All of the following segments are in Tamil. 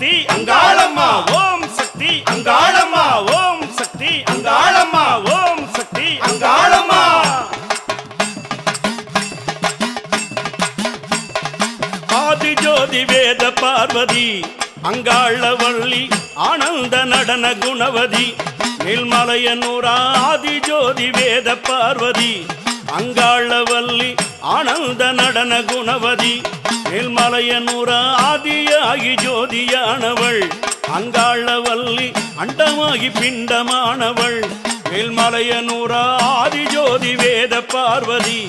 சக்தி அங்காளம்மா ஓம் சக்தி அங்காளம்மா ஓம் சக்தி அங்காளம்மா ஓம் சக்தி அங்காளம்மா ஆதிஜோதி வேத பார்வதி அங்காளவள்ளி ஆனந்த நடன குணவதி மேல்மலையனூர் ஆதிஜோதி வேத பார்வதி அங்காளவள்ளி ஆனந்த நடன குணவதி மேல்மலையனூர் ஆதியாகி ஜோதியானவள் அங்காளவள்ளி அண்டமாகி பிண்டமானவள் மேல்மலையனூர் ஆதிஜோதி வேத பார்வதி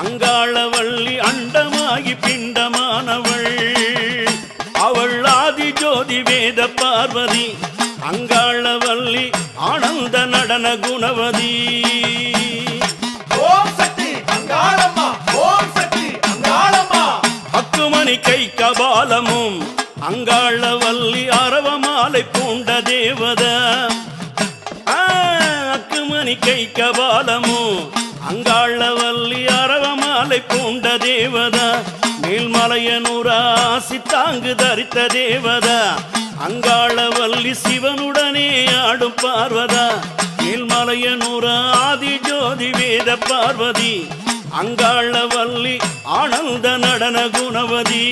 அங்காளவள்ளி அண்டமாகி பிண்டமானவள் அவள் ஆதிஜோதி வேத பார்வதி அங்காளவள்ளி ஆனந்த நடன குணவதி ஓம் சக்தி அங்காளம்மா ஓம் சக்தி அங்காளம்மா அக்குமணி கை கபாலமும் அங்காளவள்ளி அரவமாலை பூண்ட தேவத அக்குமணி கை கபாலமும் அங்காளவள்ளி அரவமாலை பூண்ட தேவத மேல்மலையனூர் சித்தாங்கு தரித்த தேவத அங்காளவள்ளி சிவனுடனே ஆடும் பார்வதா மேல்மலையனூர் ஆதிஜோதி வேத பார்வதி அங்காளவள்ளி ஆனந்த நடன குணவதி